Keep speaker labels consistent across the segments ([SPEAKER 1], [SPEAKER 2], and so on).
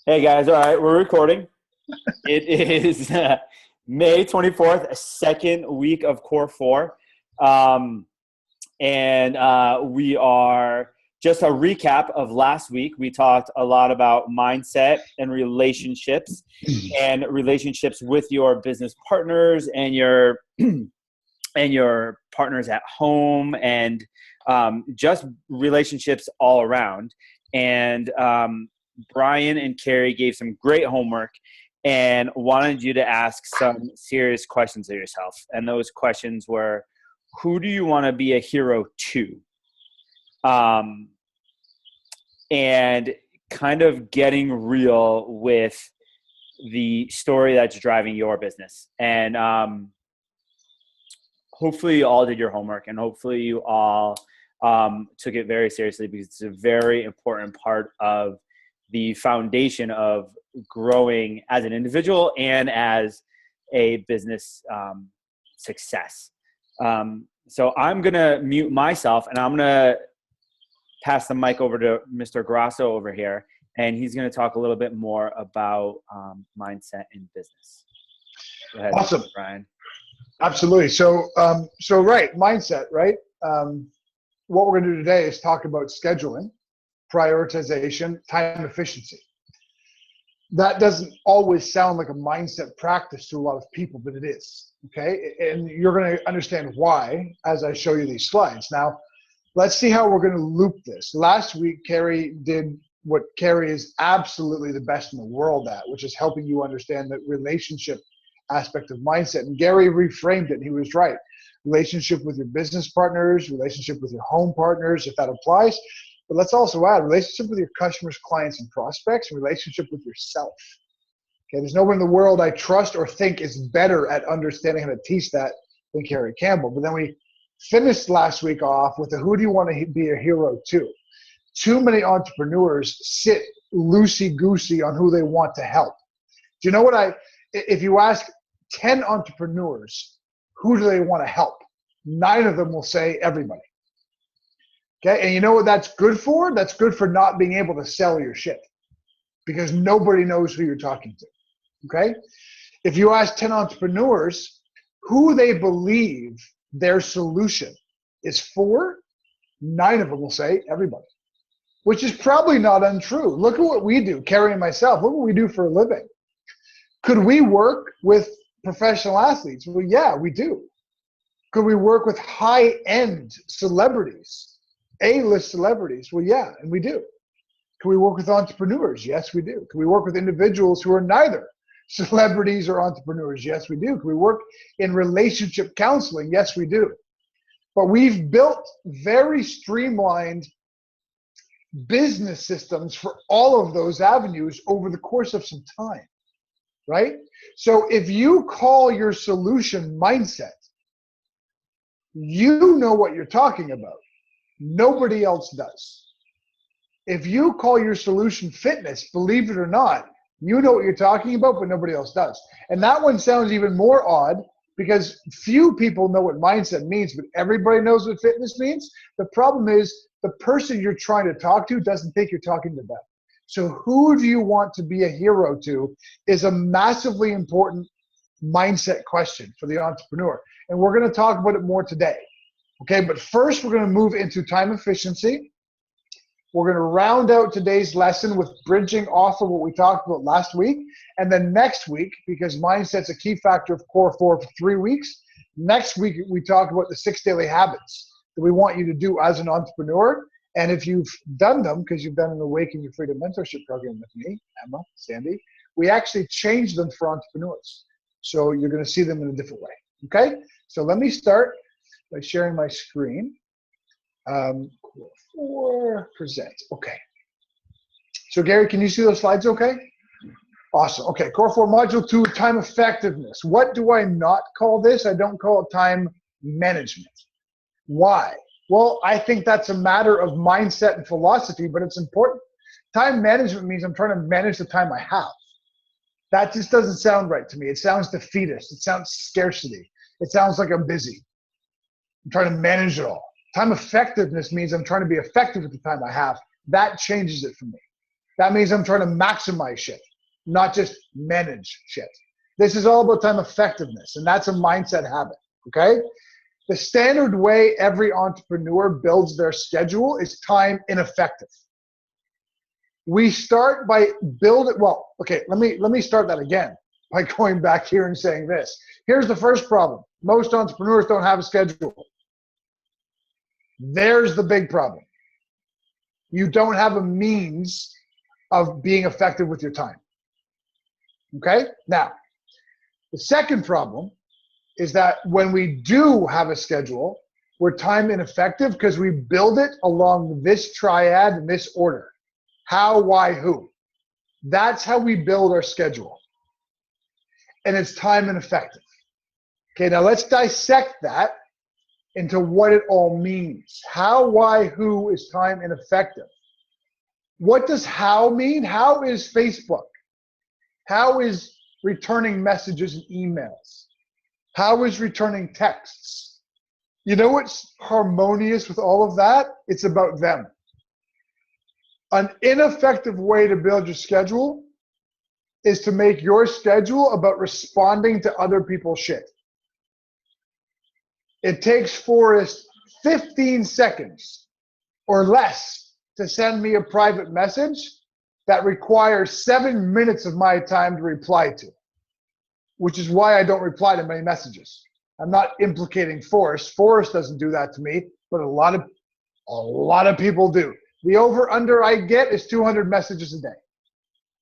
[SPEAKER 1] Hey guys, all right, we're recording. It is May 24th, second week of CORE4. Um, and we are just a recap of last week. We talked a lot about mindset and relationships with your business partners and your and your partners at home and just relationships all around. And Brian and Carrie gave some great homework and wanted you to ask some serious questions of yourself. And those questions were, who do you want to be a hero to? And kind of getting real with the story that's driving your business. And hopefully you all did your homework, and hopefully you all took it very seriously, because it's a very important part of the foundation of growing as an individual and as a business success. So I'm going to mute myself, and I'm going to pass the mic over to Mr. Grasso over here, and he's going to talk a little bit more about mindset in business. Go ahead,
[SPEAKER 2] Awesome.
[SPEAKER 1] Brian.
[SPEAKER 2] Absolutely. So right, mindset, right? What we're going to do today is talk about scheduling, prioritization, time efficiency. That doesn't always sound like a mindset practice to a lot of people, but it is, okay? And you're going to understand why as I show you these slides. Now, let's see how we're going to loop this. Last week, Carrie did what Carrie is absolutely the best in the world at, which is helping you understand the relationship aspect of mindset. And Gary reframed it, and he was right. Relationship with your business partners, relationship with your home partners, if that applies. But let's also add relationship with your customers, clients, and prospects, and relationship with yourself. Okay, there's no one in the world I trust or think is better at understanding how to teach that than Carrie Campbell. But then we finished last week off with the who do you want to be a hero to? Too many entrepreneurs sit loosey-goosey on who they want to help. Do you know what if you ask 10 entrepreneurs, who do they want to help? 9 of them will say everybody. Okay, and you know what that's good for? That's good for not being able to sell your shit, because nobody knows who you're talking to. Okay, if you ask 10 entrepreneurs who they believe their solution is for, 9 of them will say everybody, which is probably not untrue. Look at what we do, Carrie and myself. Look what we do for a living. Could we work with professional athletes? Well, yeah, we do. Could we work with high-end celebrities? A-list celebrities? Well, yeah, and we do. Can we work with entrepreneurs? Yes, we do. Can we work with individuals who are neither celebrities or entrepreneurs? Yes, we do. Can we work in relationship counseling? Yes, we do. But we've built very streamlined business systems for all of those avenues over the course of some time, right? So if you call your solution mindset, you know what you're talking about. Nobody else does. If you call your solution fitness, believe it or not, you know what you're talking about, but nobody else does. And that one sounds even more odd, because few people know what mindset means, but everybody knows what fitness means. The problem is the person you're trying to talk to doesn't think you're talking to them. So who do you want to be a hero to is a massively important mindset question for the entrepreneur. And we're going to talk about it more today. Okay, but first we're going to move into time efficiency. We're going to round out today's lesson with bridging off of what we talked about last week. And then next week, because mindset's a key factor of CORE4 for 3 weeks, next week we talk about the 6 daily habits that we want you to do as an entrepreneur. And if you've done them, because you've done an Awaken Your Freedom mentorship program with me, Emma, Sandy, we actually changed them for entrepreneurs. So you're going to see them in a different way. Okay, so let me start by sharing my screen. CORE4 present. Okay. So Gary, can you see those slides okay? Awesome. Okay, CORE4 Module 2, time effectiveness. What do I not call this? I don't call it time management. Why? Well, I think that's a matter of mindset and philosophy, but it's important. Time management means I'm trying to manage the time I have. That just doesn't sound right to me. It sounds defeatist. It sounds scarcity. It sounds like I'm busy. I'm trying to manage it all. Time effectiveness means I'm trying to be effective with the time I have. That changes it for me. That means I'm trying to maximize shit, not just manage shit. This is all about time effectiveness, and that's a mindset habit, okay? The standard way every entrepreneur builds their schedule is time ineffective. We start by building, well, okay, let me start that again by going back here and saying this. Here's the first problem. Most entrepreneurs don't have a schedule. There's the big problem. You don't have a means of being effective with your time. Okay? Now, the second problem is that when we do have a schedule, we're time ineffective because we build it along this triad in this order. How, why, who. That's how we build our schedule. And it's time ineffective. Okay, now let's dissect that into what it all means. How, why, who is time ineffective? What does how mean? How is Facebook? How is returning messages and emails? How is returning texts? You know what's harmonious with all of that? It's about them. An ineffective way to build your schedule is to make your schedule about responding to other people's shit. It takes Forrest 15 seconds or less to send me a private message that requires 7 minutes of my time to reply to, which is why I don't reply to many messages. I'm not implicating Forrest. Forrest doesn't do that to me, but a lot of people do. The over-under I get is 200 messages a day.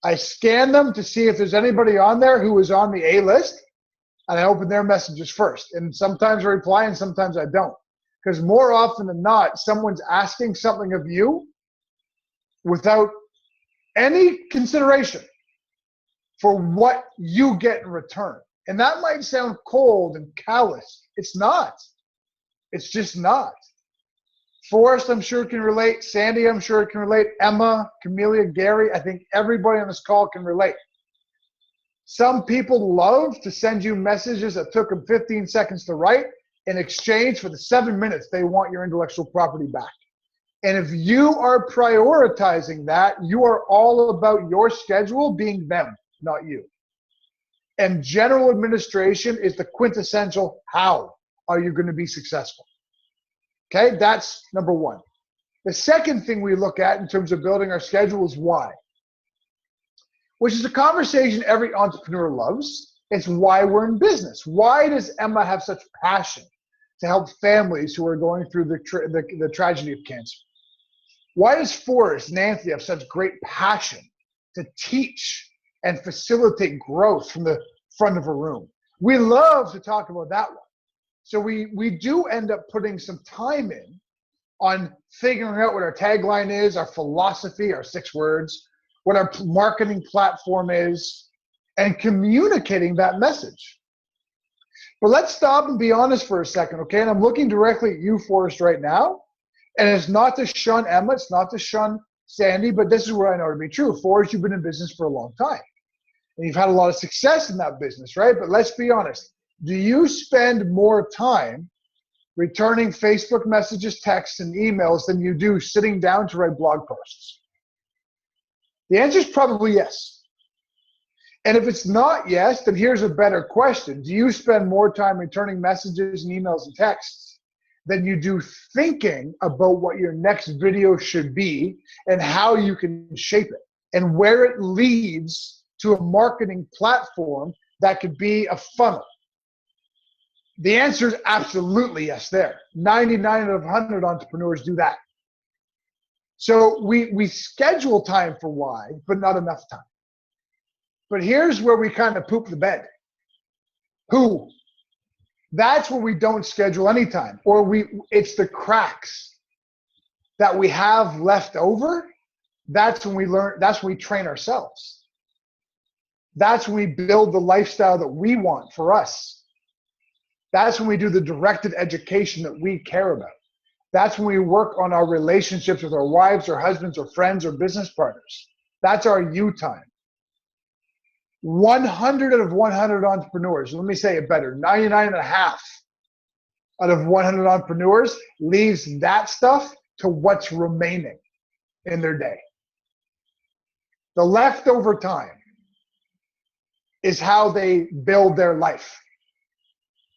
[SPEAKER 2] I scan them to see if there's anybody on there who is on the A list, and I open their messages first. And sometimes I reply and sometimes I don't. Because more often than not, someone's asking something of you without any consideration for what you get in return. And that might sound cold and callous. It's not. It's just not. Forrest, I'm sure, can relate. Sandy, I'm sure, can relate. Emma, Camelia, Gary, I think everybody on this call can relate. Some people love to send you messages that took them 15 seconds to write in exchange for the 7 minutes they want your intellectual property back. And if you are prioritizing that, you are all about your schedule being them, not you. And general administration is the quintessential how are you going to be successful. Okay, that's number one. The second thing we look at in terms of building our schedule is why, which is a conversation every entrepreneur loves. It's why we're in business. Why does Emma have such passion to help families who are going through the tragedy of cancer? Why does Forrest, Nancy have such great passion to teach and facilitate growth from the front of a room? We love to talk about that one. So we do end up putting some time in on figuring out what our tagline is, our philosophy, our 6 words, what our marketing platform is, and communicating that message. But let's stop and be honest for a second, okay? And I'm looking directly at you, Forrest, right now. And it's not to shun Emma, it's not to shun Sandy, but this is what I know to be true. Forrest, you've been in business for a long time. And you've had a lot of success in that business, right? But let's be honest. Do you spend more time returning Facebook messages, texts, and emails than you do sitting down to write blog posts? The answer is probably yes. And if it's not yes, then here's a better question. Do you spend more time returning messages and emails and texts than you do thinking about what your next video should be and how you can shape it and where it leads to a marketing platform that could be a funnel? The answer is absolutely yes there. 99 out of 100 entrepreneurs do that. So we schedule time for why, but not enough time. But here's where we kind of poop the bed. Who? That's where we don't schedule any time, or it's the cracks that we have left over. That's when we learn, that's when we train ourselves. That's when we build the lifestyle that we want for us. That's when we do the directed education that we care about. That's when we work on our relationships with our wives or husbands or friends or business partners. That's our you time. 100 out of 100 entrepreneurs, let me say it better, 99 and a half out of 100 entrepreneurs leaves that stuff to what's remaining in their day. The leftover time is how they build their life.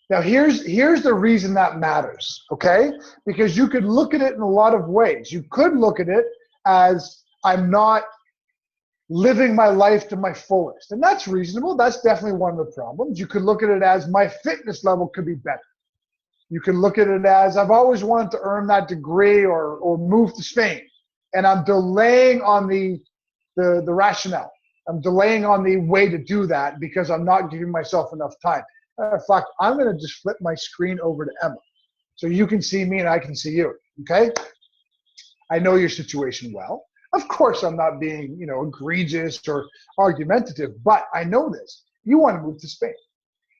[SPEAKER 2] Now, here's the reason that matters, okay? Because you could look at it in a lot of ways. You could look at it as I'm not living my life to my fullest. And that's reasonable. That's definitely one of the problems. You could look at it as my fitness level could be better. You can look at it as I've always wanted to earn that degree or move to Spain. And I'm delaying on the rationale. I'm delaying on the way to do that because I'm not giving myself enough time. In fact, I'm going to just flip my screen over to Emma so you can see me and I can see you, okay? I know your situation well. Of course, I'm not being, egregious or argumentative, but I know this. You want to move to Spain.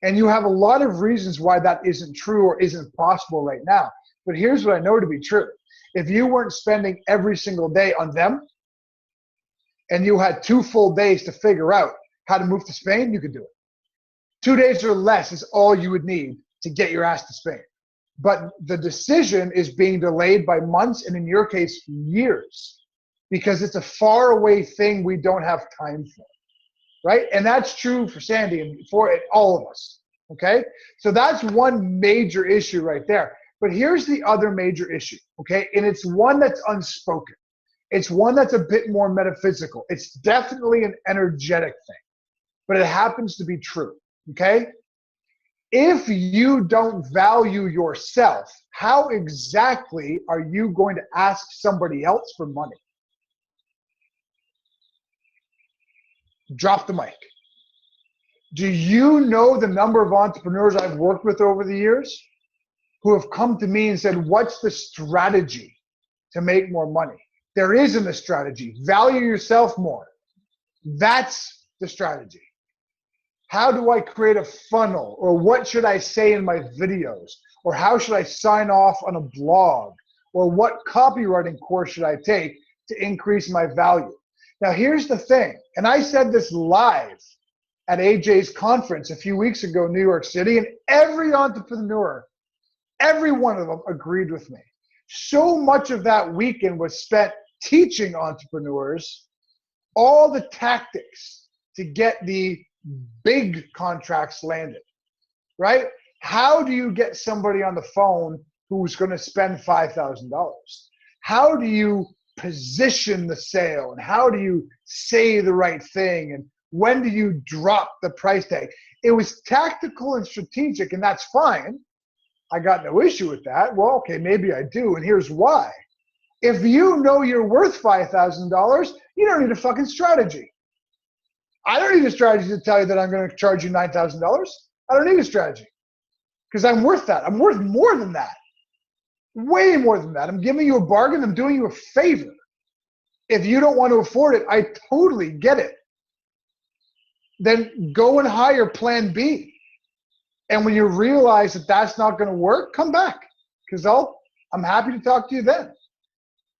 [SPEAKER 2] And you have a lot of reasons why that isn't true or isn't possible right now. But here's what I know to be true. If you weren't spending every single day on them and you had 2 full days to figure out how to move to Spain, you could do it. 2 days or less is all you would need to get your ass to Spain. But the decision is being delayed by months and in your case, years, because it's a far away thing we don't have time for, right? And that's true for Sandy and for all of us, okay? So that's one major issue right there. But here's the other major issue, okay? And it's one that's unspoken. It's one that's a bit more metaphysical. It's definitely an energetic thing, but it happens to be true. Okay? If you don't value yourself, how exactly are you going to ask somebody else for money? Drop the mic. Do you know the number of entrepreneurs I've worked with over the years who have come to me and said, what's the strategy to make more money? There isn't a strategy. Value yourself more. That's the strategy. How do I create a funnel? Or what should I say in my videos? Or how should I sign off on a blog? Or what copywriting course should I take to increase my value? Now, here's the thing, and I said this live at AJ's conference a few weeks ago in New York City, and every entrepreneur, every one of them agreed with me. So much of that weekend was spent teaching entrepreneurs all the tactics to get the big contracts landed, right? How do you get somebody on the phone who's going to spend $5,000? How do you position the sale? And how do you say the right thing? And when do you drop the price tag? It was tactical and strategic, and that's fine. I got no issue with that. Well, okay, maybe I do, and here's why. If you know you're worth $5,000, you don't need a fucking strategy. I don't need a strategy to tell you that I'm going to charge you $9,000. I don't need a strategy because I'm worth that. I'm worth more than that, way more than that. I'm giving you a bargain. I'm doing you a favor. If you don't want to afford it, I totally get it. Then go and hire plan B. And when you realize that that's not going to work, come back because I'm happy to talk to you then.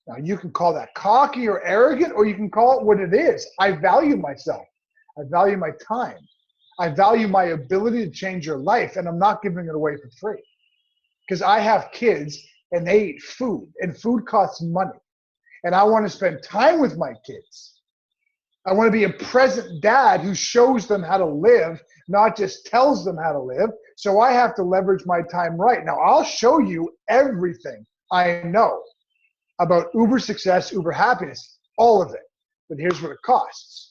[SPEAKER 2] Now, you can call that cocky or arrogant, or you can call it what it is. I value myself. I value my time. I value my ability to change your life, and I'm not giving it away for free. Because I have kids, and they eat food, and food costs money. And I want to spend time with my kids. I want to be a present dad who shows them how to live, not just tells them how to live. So I have to leverage my time right. Now, I'll show you everything I know about Uber success, Uber happiness, all of it. But here's what it costs.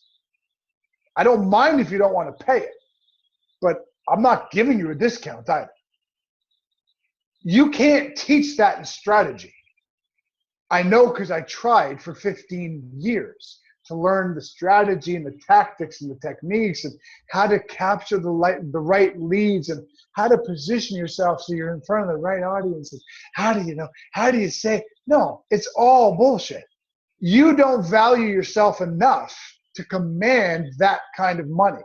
[SPEAKER 2] I don't mind if you don't want to pay it, but I'm not giving you a discount either. You can't teach that in strategy. I know because I tried for 15 years to learn the strategy and the tactics and the techniques and how to capture the right leads and how to position yourself so you're in front of the right audiences. How do you know? How do you say? No, it's all bullshit. You don't value yourself enough to command that kind of money.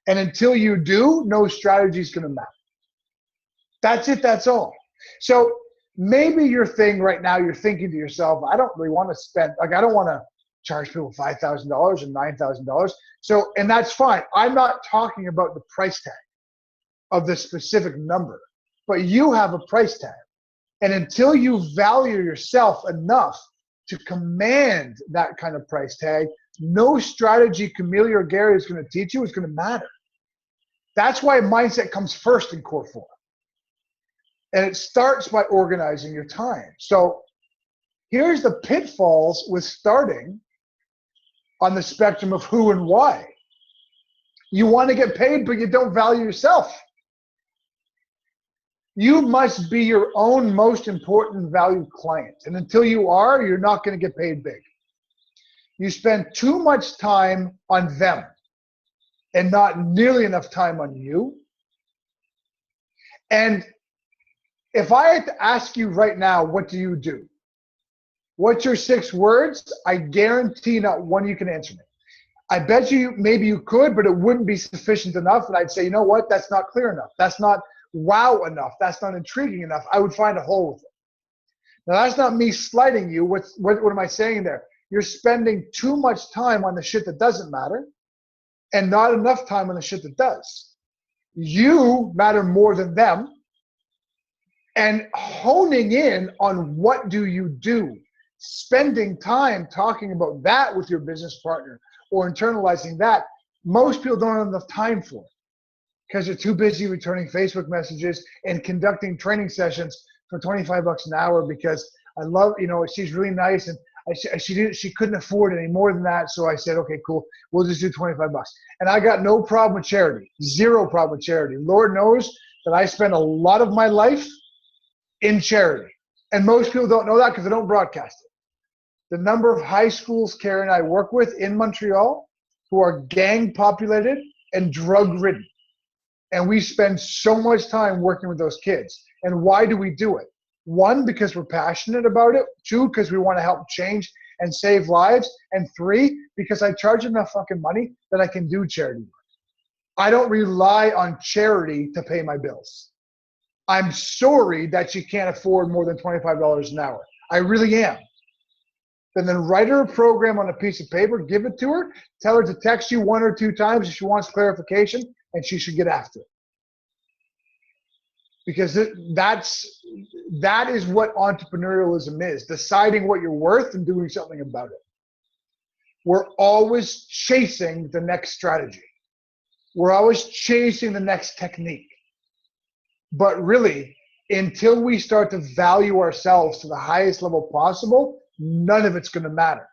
[SPEAKER 2] And until you do, no strategy is going to matter. That's it. That's all. So maybe your thing right now, you're thinking to yourself, I don't really want to spend, I don't want to charge people $5,000 and $9,000. So, and that's fine. I'm not talking about the price tag of the specific number, but you have a price tag. And until you value yourself enough to command that kind of price tag, no strategy Camelia or Gary is going to teach you is going to matter. That's why mindset comes first in CORE4. And it starts by organizing your time. So here's the pitfalls with starting on the spectrum of who and why. You want to get paid, but you don't value yourself. You must be your own most important valued client. And until you are, you're not going to get paid big. You spend too much time on them and not nearly enough time on you. And if I had to ask you right now, what do you do? What's your 6 words? I guarantee not one you can answer me. I bet you maybe you could, but it wouldn't be sufficient enough. And I'd say, you know what? That's not clear enough. That's not wow enough. That's not intriguing enough. I would find a hole with it. Now, that's not me slighting you. What am I saying there? You're spending too much time on the shit that doesn't matter and not enough time on the shit that does. You matter more than them. And honing in on what do you do, spending time talking about that with your business partner or internalizing that, most people don't have enough time for it because they're too busy returning Facebook messages and conducting training sessions for $25 an hour because I love, she's really nice and she couldn't afford any more than that. So I said, okay, cool. We'll just do $25. And I got no problem with charity, 0 problem with charity. Lord knows that I spend a lot of my life in charity. And most people don't know that because they don't broadcast it. The number of high schools Karen and I work with in Montreal who are gang populated and drug ridden. And we spend so much time working with those kids. And why do we do it? 1, because we're passionate about it. 2, because we want to help change and save lives. And 3, because I charge enough fucking money that I can do charity work. I don't rely on charity to pay my bills. I'm sorry that she can't afford more than $25 an hour. I really am. Then write her a program on a piece of paper, give it to her, tell her to text you 1 or 2 times if she wants clarification, and she should get after it. Because that is what entrepreneurialism is, deciding what you're worth and doing something about it. We're always chasing the next strategy. We're always chasing the next technique. But really, until we start to value ourselves to the highest level possible, none of it's going to matter.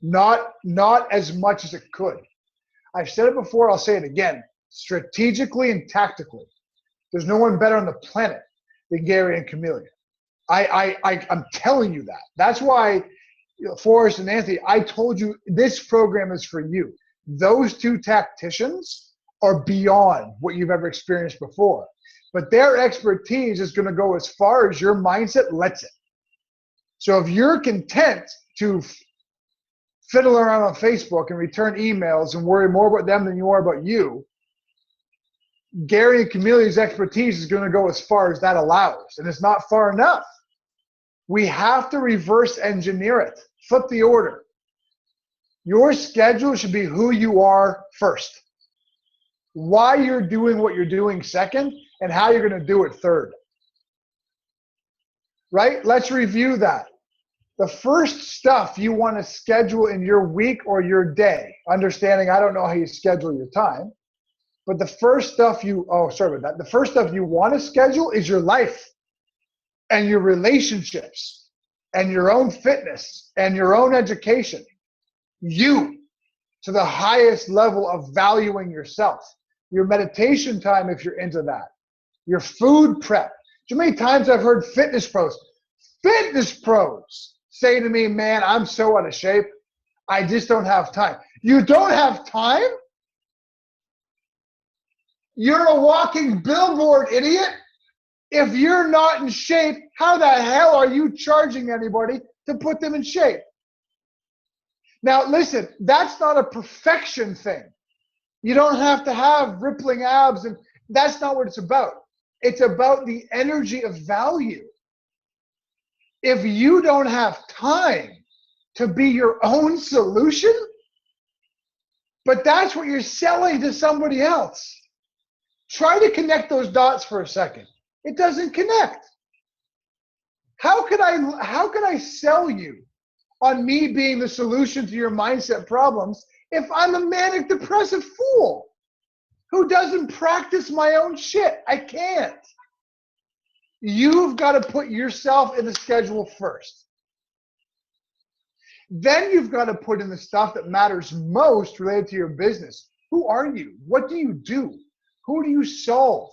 [SPEAKER 2] Not as much as it could. I've said it before, I'll say it again. Strategically and tactically, there's no one better on the planet than Gary and Camelia. I'm telling you that. That's why, Forrest and Anthony, I told you this program is for you. Those 2 tacticians are beyond what you've ever experienced before. But their expertise is going to go as far as your mindset lets it. So if you're content to fiddle around on Facebook and return emails and worry more about them than you are about you, Gary and Camelia's expertise is going to go as far as that allows. And it's not far enough. We have to reverse engineer it. Flip the order. Your schedule should be who you are first, why you're doing what you're doing second, and how you're going to do it third. Right? Let's review that. The first stuff you want to schedule in your week or your day, understanding I don't know how you schedule your time, but the first stuff the first stuff you want to schedule is your life and your relationships and your own fitness and your own education. You to the highest level of valuing yourself. Your meditation time if you're into that. Your food prep. Too many times I've heard fitness pros say to me, man, I'm so out of shape. I just don't have time. You don't have time? You're a walking billboard, idiot. If you're not in shape, how the hell are you charging anybody to put them in shape? Now, listen, that's not a perfection thing. You don't have to have rippling abs, and that's not what it's about. It's about the energy of value. If you don't have time to be your own solution, but that's what you're selling to somebody else. Try to connect those dots for a second. It doesn't connect. How could I sell you on me being the solution to your mindset problems if I'm a manic depressive fool who doesn't practice my own shit? I can't. You've got to put yourself in the schedule first. Then you've got to put in the stuff that matters most related to your business. Who are you? What do you do? Who do you solve?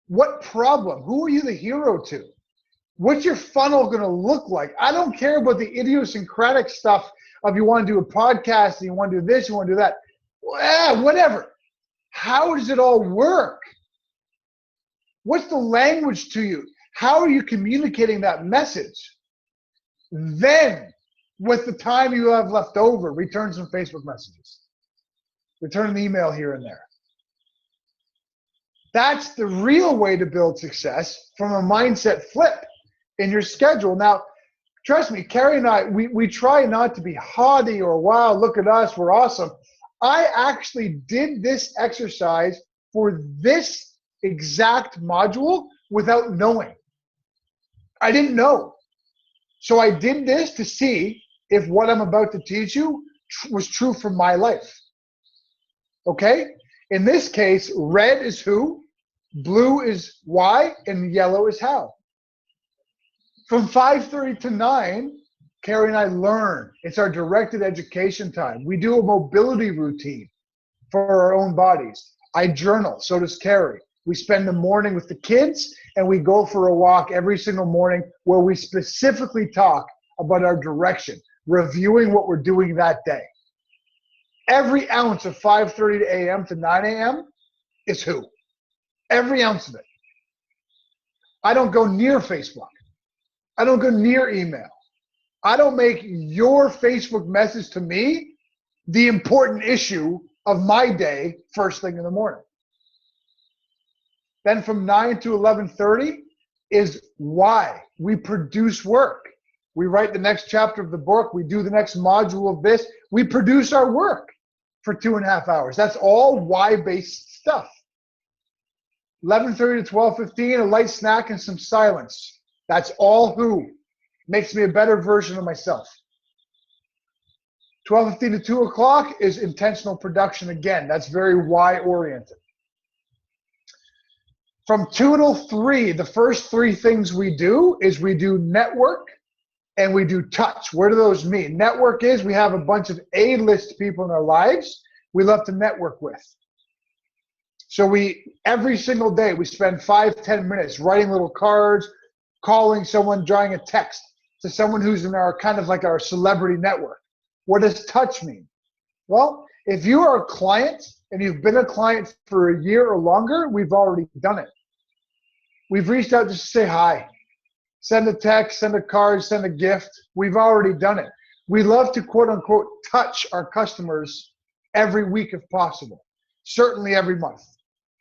[SPEAKER 2] What problem? Who are you the hero to? What's your funnel going to look like? I don't care about the idiosyncratic stuff of you want to do a podcast, and you want to do this, you want to do that. Whatever. How does it all work? What's the language to you? How are you communicating that message? Then, with the time you have left over, return some Facebook messages. Return an email here and there. That's the real way to build success from a mindset flip in your schedule. Now, trust me, Carrie and I, we try not to be haughty or, wow, look at us, we're awesome. I actually did this exercise for this exact module without knowing. I didn't know. So I did this to see if what I'm about to teach you was true for my life. Okay? In this case, red is who, blue is why, and yellow is how. From 5:30 to 9, Carrie and I learn. It's our directed education time. We do a mobility routine for our own bodies. I journal, so does Carrie. We spend the morning with the kids, and we go for a walk every single morning where we specifically talk about our direction, reviewing what we're doing that day. Every ounce of 5:30 a.m. to 9 a.m. is who? Every ounce of it. I don't go near Facebook. I don't go near email. I don't make your Facebook message to me the important issue of my day first thing in the morning. Then from 9 to 11:30 is why we produce work. We write the next chapter of the book. We do the next module of this. We produce our work for 2.5 hours. That's all why-based stuff. 11:30 to 12:15, a light snack and some silence. That's all who makes me a better version of myself. 12:15 to 2 o'clock is intentional production again. That's very why-oriented. From 2 till 3, the first 3 things we do is we do network and we do touch. What do those mean? Network is we have a bunch of A-list people in our lives we love to network with. So every single day we spend 5-10 minutes writing little cards, calling someone, drawing a text to someone who's in our kind of like our celebrity network. What does touch mean? Well, if you are a client and you've been a client for a year or longer, we've already done it. We've reached out just to say hi, send a text, send a card, send a gift. We've already done it. We love to quote unquote touch our customers every week if possible, certainly every month.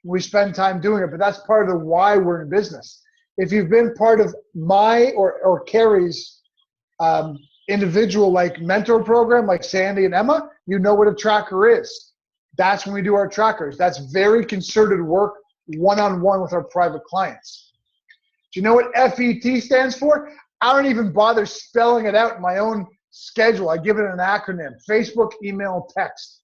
[SPEAKER 2] We spend time doing it, but that's part of the why we're in business. If you've been part of my or Carrie's individual like mentor program, like Sandy and Emma, you know what a tracker is. That's when we do our trackers. That's very concerted work one-on-one with our private clients. Do you know what FET stands for? I don't even bother spelling it out in my own schedule. I give it an acronym: Facebook, email, text.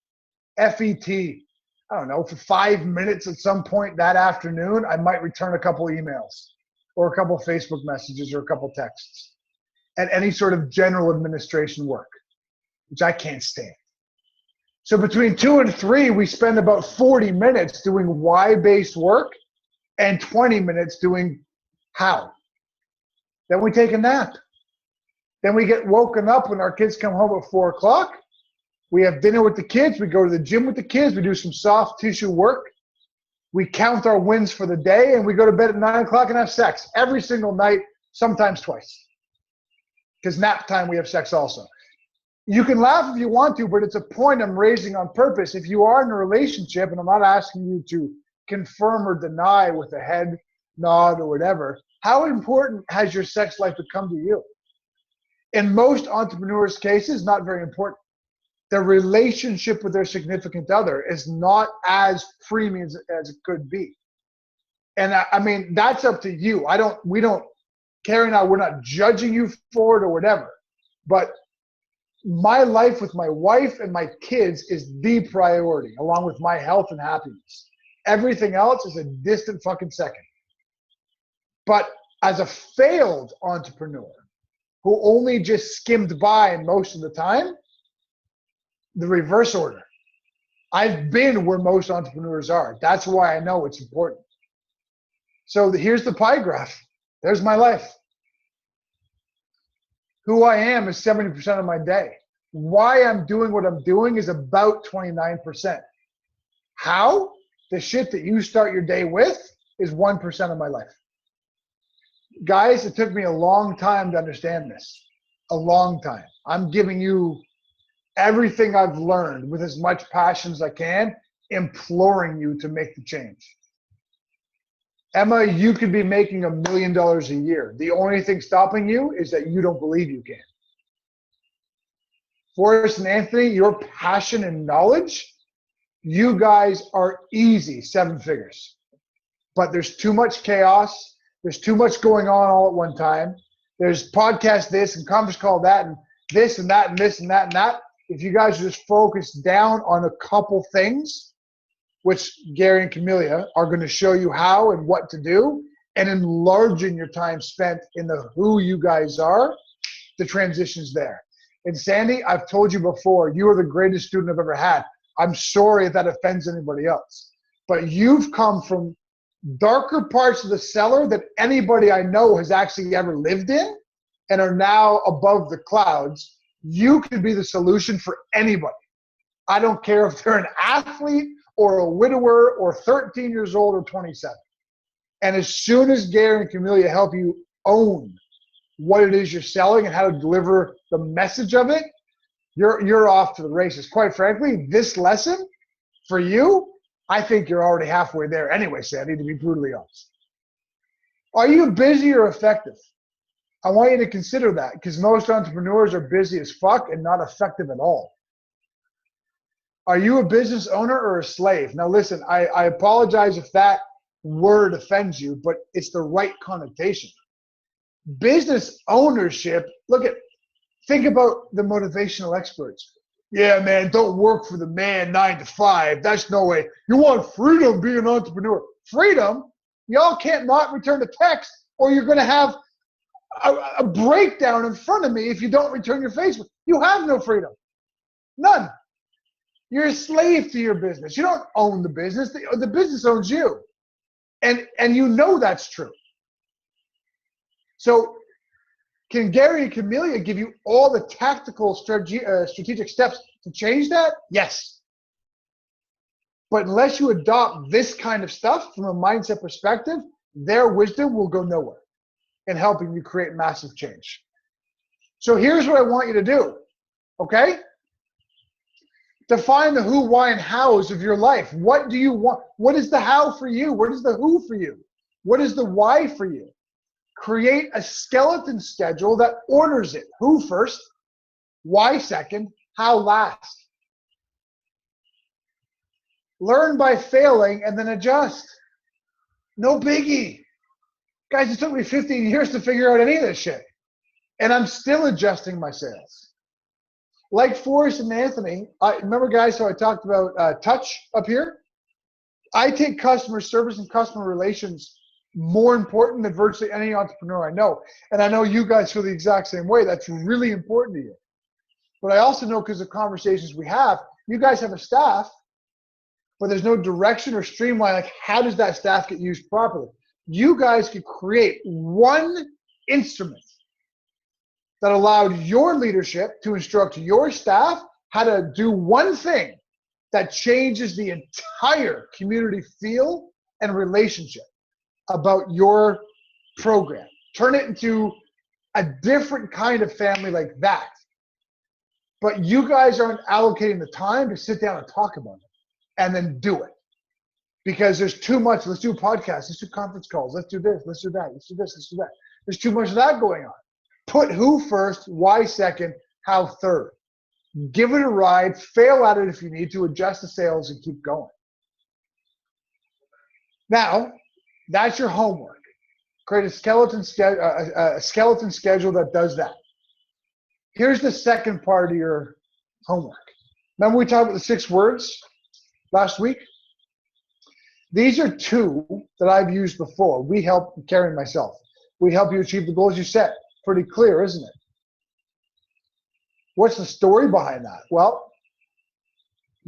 [SPEAKER 2] FET. I don't know, for 5 minutes at some point that afternoon, I might return a couple emails or a couple Facebook messages or a couple texts and any sort of general administration work, which I can't stand. So between 2 and 3, we spend about 40 minutes doing why-based work and 20 minutes doing how. Then we take a nap. Then we get woken up when our kids come home at 4 o'clock. We have dinner with the kids. We go to the gym with the kids. We do some soft tissue work. We count our wins for the day, and we go to bed at 9 o'clock and have sex every single night, sometimes twice. Because nap time, we have sex also. You can laugh if you want to, but it's a point I'm raising on purpose. If you are in a relationship, and I'm not asking you to confirm or deny with a head nod or whatever, how important has your sex life become to you? In most entrepreneurs' cases, not very important. Their relationship with their significant other is not as premium as it could be. And I mean, that's up to you. Carrie and I, we're not judging you for it or whatever. But My life with my wife and my kids is the priority, along with my health and happiness. Everything else is a distant fucking second. But as a failed entrepreneur who only just skimmed by most of the time, the reverse order. I've been where most entrepreneurs are. That's why I know it's important. So here's the pie graph. There's my life. Who I am is 70% of my day. Why I'm doing what I'm doing is about 29%. How? The shit that you start your day with is 1% of my life. Guys, it took me a long time to understand this. A long time. I'm giving you everything I've learned with as much passion as I can, imploring you to make the change. Emma, you could be making $1 million a year. The only thing stopping you is that you don't believe you can. Forrest and Anthony, your passion and knowledge, you guys are easy 7 figures. But there's too much chaos. There's too much going on all at one time. There's podcast this and conference call that and this and that and this and that and that. If you guys just focus down on a couple things, which Gary and Camelia are going to show you how and what to do, and enlarging your time spent in the who you guys are, the transition's there. And Sandy, I've told you before, you are the greatest student I've ever had. I'm sorry if that offends anybody else. But you've come from darker parts of the cellar that anybody I know has actually ever lived in and are now above the clouds. You could be the solution for anybody. I don't care if they're an athlete or a widower or 13 years old or 27. And as soon as Gary and Camelia help you own what it is you're selling and how to deliver the message of it, you're off to the races. Quite frankly, this lesson for you, I think you're already halfway there anyway, Sandy, to be brutally honest. Are you busy or effective? I want you to consider that, because most entrepreneurs are busy as fuck and not effective at all. Are you a business owner or a slave? Now listen, I apologize if that word offends you, but it's the right connotation. Business ownership, think about the motivational experts. Yeah, man, don't work for the man 9 to 5. That's no way. You want freedom, be an entrepreneur. Freedom? Y'all can't not return a text, or you're going to have a breakdown in front of me if you don't return your Facebook. You have no freedom. None. You're a slave to your business. You don't own the business. The business owns you. And you know that's true. So can Gary and Camelia give you all the tactical strategic steps to change that? Yes. But unless you adopt this kind of stuff from a mindset perspective, their wisdom will go nowhere in helping you create massive change. So here's what I want you to do, okay? Define the who, why, and hows of your life. What do you want? What is the how for you? What is the who for you? What is the why for you? Create a skeleton schedule that orders it. Who first, why second, how last. Learn by failing and then adjust. No biggie. Guys, it took me 15 years to figure out any of this shit. And I'm still adjusting my sales. Like Forrest and Anthony, remember guys how I talked about touch up here? I take customer service and customer relations more important than virtually any entrepreneur I know. And I know you guys feel the exact same way. That's really important to you. But I also know, because of conversations we have, you guys have a staff, but there's no direction or streamline. Like, how does that staff get used properly? You guys could create one instrument that allowed your leadership to instruct your staff how to do one thing that changes the entire community feel and relationship about your program. Turn it into a different kind of family like that. But you guys aren't allocating the time to sit down and talk about it and then do it. Because there's too much. Let's do a podcast. Let's do conference calls. Let's do this. Let's do that. Let's do this. Let's do that. There's too much of that going on. Put who first, why second, how third. Give it a ride. Fail at it if you need to. Adjust the sales and keep going. Now, that's your homework. Create a skeleton schedule that does that. Here's the second part of your homework. Remember we talked about the 6 words last week? These are 2 that I've used before. We help Carrie and myself. We help you achieve the goals you set. Pretty clear, isn't it? What's the story behind that? Well,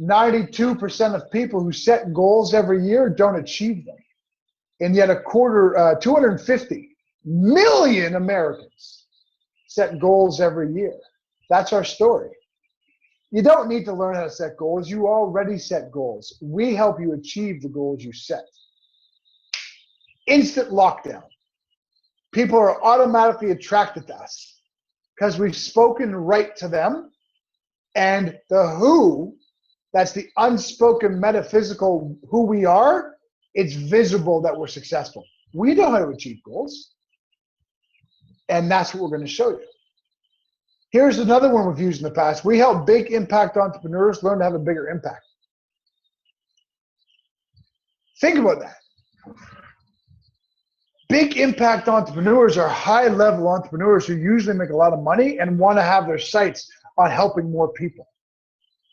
[SPEAKER 2] 92% of people who set goals every year don't achieve them. And yet 250 million Americans set goals every year. That's our story. You don't need to learn how to set goals. You already set goals. We help you achieve the goals you set. Instant lockdown. People are automatically attracted to us because we've spoken right to them. And the who, that's the unspoken metaphysical who we are, it's visible that we're successful. We know how to achieve goals. And that's what we're going to show you. Here's another one we've used in the past. We help big impact entrepreneurs learn to have a bigger impact. Think about that. Big impact entrepreneurs are high-level entrepreneurs who usually make a lot of money and want to have their sights on helping more people.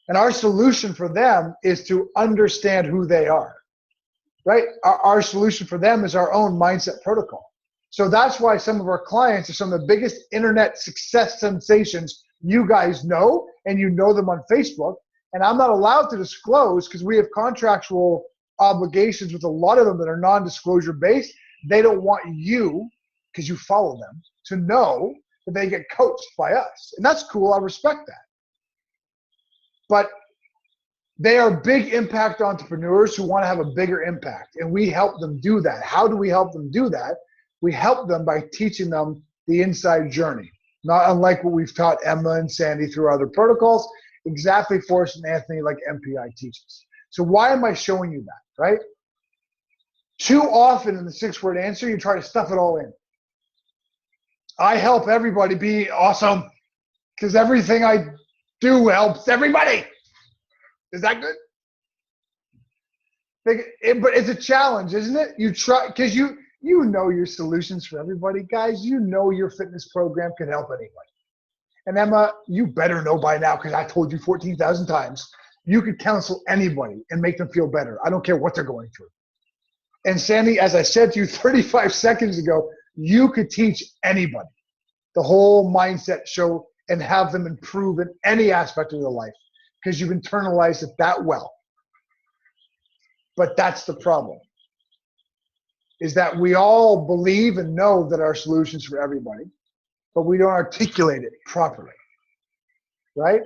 [SPEAKER 2] And our solution for them is to understand who they are, right? Our solution for them is our own mindset protocol. So that's why some of our clients are some of the biggest internet success sensations you guys know, and you know them on Facebook. And I'm not allowed to disclose because we have contractual obligations with a lot of them that are non-disclosure based. They don't want you, because you follow them, to know that they get coached by us. And that's cool. I respect that. But they are big impact entrepreneurs who want to have a bigger impact. And we help them do that. How do we help them do that? We help them by teaching them the inside journey, not unlike what we've taught Emma and Sandy through other protocols, exactly Forrest and Anthony like MPI teaches. So why am I showing you that, right? Too often in the 6-word answer, you try to stuff it all in. I help everybody be awesome because everything I do helps everybody. Is that good? But it's a challenge, isn't it? You try, because you know your solutions for everybody, guys. You know your fitness program can help anybody. And Emma, you better know by now, because I told you 14,000 times, you could counsel anybody and make them feel better. I don't care what they're going through. And Sandy, as I said to you 35 seconds ago, you could teach anybody the whole mindset show and have them improve in any aspect of their life because you've internalized it that well. But that's the problem, is that we all believe and know that our solution's for everybody, but we don't articulate it properly, right?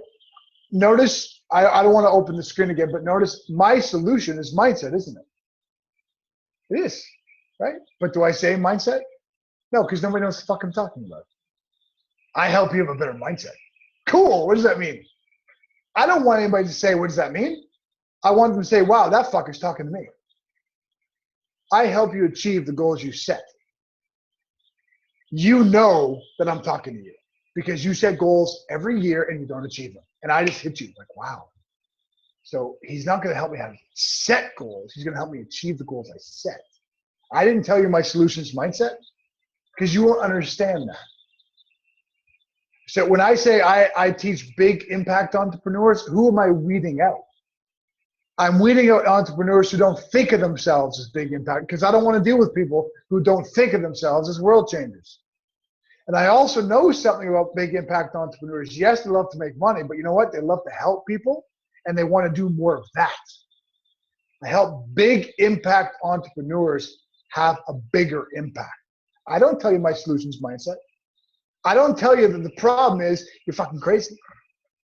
[SPEAKER 2] Notice, I don't want to open the screen again, but notice my solution is mindset, isn't it? It is, right? But do I say mindset? No, because nobody knows what the fuck I'm talking about. I help you have a better mindset. Cool, what does that mean? I don't want anybody to say, what does that mean? I want them to say, wow, that fucker's talking to me. I help you achieve the goals you set. You know that I'm talking to you because you set goals every year and you don't achieve them. And I just hit you like, wow. So he's not going to help me have set goals. He's going to help me achieve the goals I set. I didn't tell you my solutions mindset because you won't understand that. So when I say I teach big impact entrepreneurs, who am I weeding out? I'm weeding out entrepreneurs who don't think of themselves as big impact because I don't want to deal with people who don't think of themselves as world changers. And I also know something about big impact entrepreneurs. Yes, they love to make money, but you know what? They love to help people and they want to do more of that. I help big impact entrepreneurs have a bigger impact. I don't tell you my solutions mindset. I don't tell you that the problem is you're fucking crazy.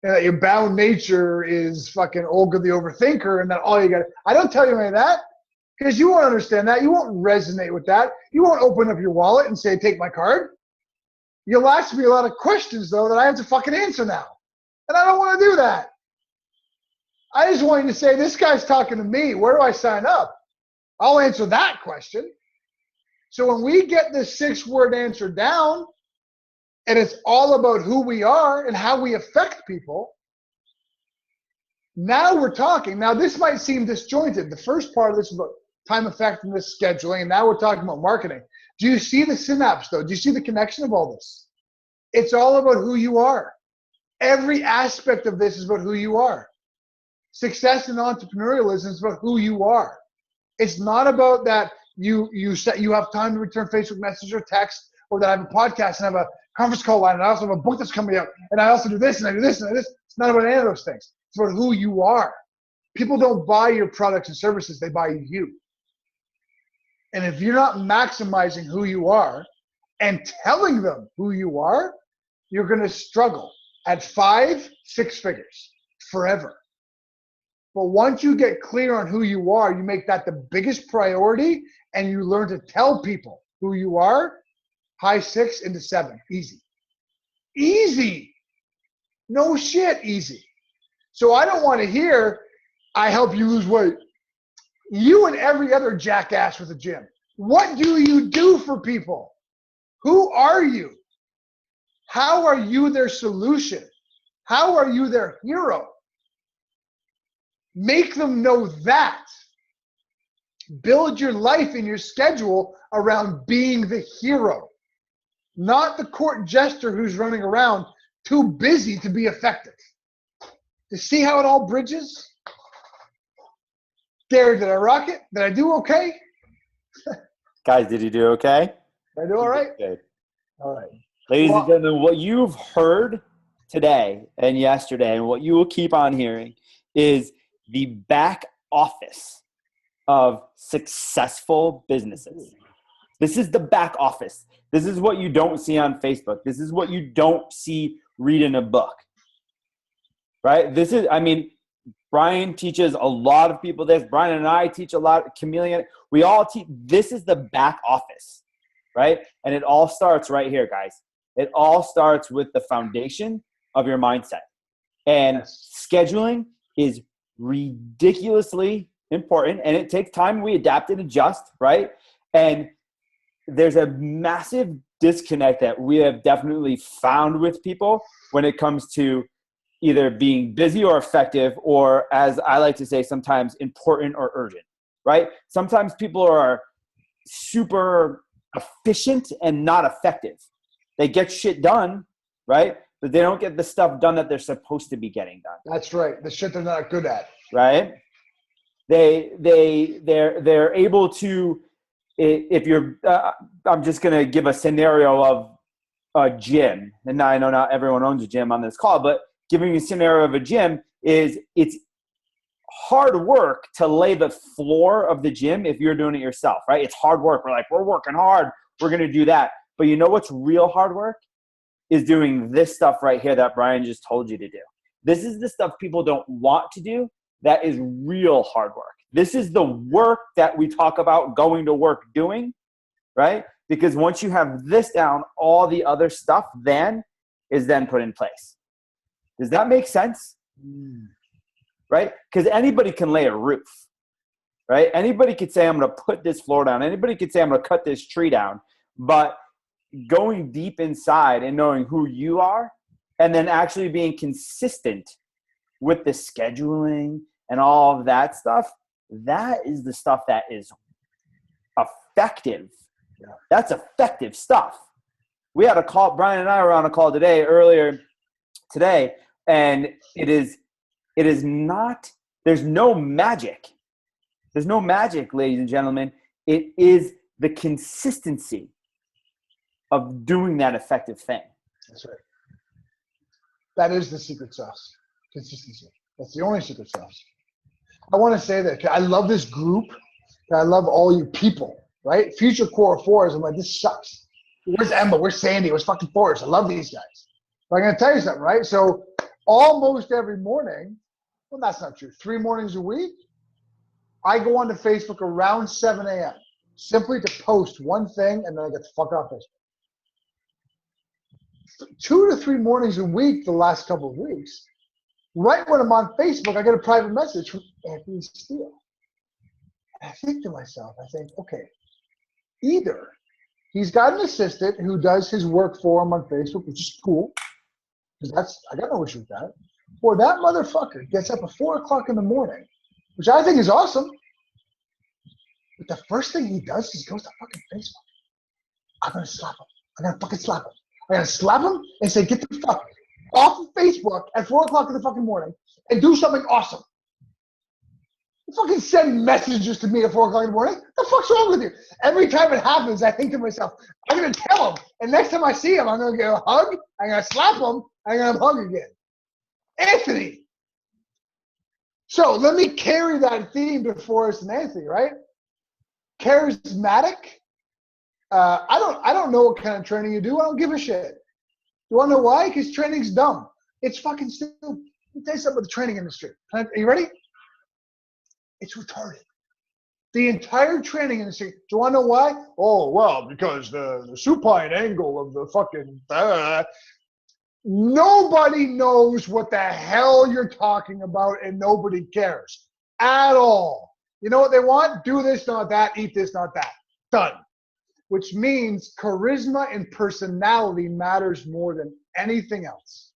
[SPEAKER 2] And that your bound nature is fucking Olga the overthinker and that all you got. I don't tell you any of that because you won't understand that. You won't resonate with that. You won't open up your wallet and say, take my card. You'll ask me a lot of questions, though, that I have to fucking answer now. And I don't want to do that. I just want you to say, this guy's talking to me. Where do I sign up? I'll answer that question. So when we get this 6-word answer down, and it's all about who we are and how we affect people, now we're talking. Now, this might seem disjointed. The first part of this is about time effectiveness, scheduling, and now we're talking about marketing. Do you see the synapse, though? Do you see the connection of all this? It's all about who you are. Every aspect of this is about who you are. Success in entrepreneurialism is about who you are. It's not about that you have time to return Facebook message or text, or that I have a podcast and I have a conference call line and I also have a book that's coming out and I also do this and I do this and I do this. It's not about any of those things. It's about who you are. People don't buy your products and services, they buy you. And if you're not maximizing who you are and telling them who you are, you're going to struggle at 5, 6 figures forever. But once you get clear on who you are, you make that the biggest priority and you learn to tell people who you are, high 6 into 7, easy. Easy. No shit, easy. So I don't want to hear, I help you lose weight. You and every other jackass with a gym. What do you do for people? Who are you? How are you their solution? How are you their hero? Make them know that. Build your life and your schedule around being the hero, not the court jester who's running around too busy to be effective. To see how it all bridges? Gary, did I rock it? Did I do okay?
[SPEAKER 1] Guys, did you do okay?
[SPEAKER 2] Did I do all right?
[SPEAKER 1] Good.
[SPEAKER 2] All right.
[SPEAKER 1] Ladies and gentlemen, what you've heard today and yesterday and what you will keep on hearing is the back office of successful businesses. This is the back office. This is what you don't see on Facebook. This is what you don't see read in a book, right? This is, I mean, Brian teaches a lot of people this. Brian and I teach a lot. Chameleon, we all teach. This is the back office, right? And it all starts right here, guys. It all starts with the foundation of your mindset. And scheduling is ridiculously important, and it takes time. We adapt and adjust, right? And there's a massive disconnect that we have definitely found with people when it comes to either being busy or effective, or as I like to say, sometimes important or urgent, right? Sometimes people are super efficient and not effective. They get shit done, right? But they don't get the stuff done that they're supposed to be getting done.
[SPEAKER 2] That's right. The shit they're not good at.
[SPEAKER 1] Right? They're able to, if you're, I'm just going to give a scenario of a gym. And I know not everyone owns a gym on this call, but giving you a scenario of a gym is it's hard work to lay the floor of the gym if you're doing it yourself, right? It's hard work. We're like, we're working hard. We're going to do that. But you know what's real hard work? Is doing this stuff right here that Brian just told you to do. This is the stuff people don't want to do. That is real hard work. This is the work that we talk about going to work doing, right? Because once you have this down, all the other stuff then is then put in place. Does that make sense? Right? Because anybody can lay a roof, right? Anybody could say, I'm going to put this floor down. Anybody could say, I'm going to cut this tree down. But going deep inside and knowing who you are and then actually being consistent with the scheduling and all of that stuff, that is the stuff that is effective. Yeah. That's effective stuff. We had a call, Brian and I were on a call earlier today, and it is not, there's no magic. There's no magic, ladies and gentlemen. It is the consistency of doing that effective thing. That's right.
[SPEAKER 2] That is the secret sauce. Consistency. That's the only secret sauce. I want to say that I love this group. I love all you people, right? Future CORE4s. I'm like, this sucks. Where's Emma? Where's Sandy? Where's fucking Forrest? I love these guys. But I'm going to tell you something, right? So almost every morning, well, that's not true. 3 mornings a week, I go onto Facebook around 7 a.m. simply to post one thing, and then I get the fuck off Facebook. 2 to 3 mornings a week the last couple of weeks, right when I'm on Facebook, I get a private message from Anthony Steele. And I think to myself, okay, either he's got an assistant who does his work for him on Facebook, which is cool, because I got no issue with that, or that motherfucker gets up at 4 o'clock in the morning, which I think is awesome, but the first thing he does is goes to fucking Facebook. I'm going to slap him. I'm going to fucking slap him. I'm going to slap him and say, get the fuck. off of Facebook at 4 o'clock in the fucking morning and do something awesome. You fucking send messages to me at 4 o'clock in the morning. What the fuck's wrong with you? Every time it happens, I think to myself, I'm going to tell him. And next time I see him, I'm going to get a hug. I'm going to slap him. I'm going to hug again. Anthony. So let me carry that theme to Forrest and Anthony, right? Charismatic. I don't know what kind of training you do. I don't give a shit. You want to know why? Because training's dumb. It's fucking stupid. Let me tell you something about the training industry. Are you ready? It's retarded. The entire training industry. Do you want to know why? Oh, well, because the supine angle of the fucking... Nobody knows what the hell you're talking about, and nobody cares at all. You know what they want? Do this, not that. Eat this, not that. Done. Which means charisma and personality matters more than anything else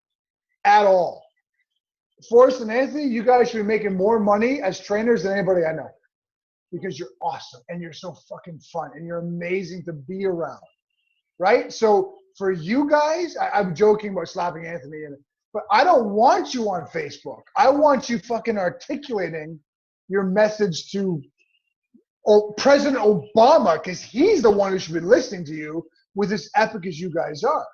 [SPEAKER 2] at all. Forrest and Anthony, you guys should be making more money as trainers than anybody I know, because you're awesome and you're so fucking fun and you're amazing to be around, right? So for you guys, I'm joking about slapping Anthony, but I don't want you on Facebook. I want you fucking articulating your message to President Obama, because he's the one who should be listening to you with as epic as you guys are.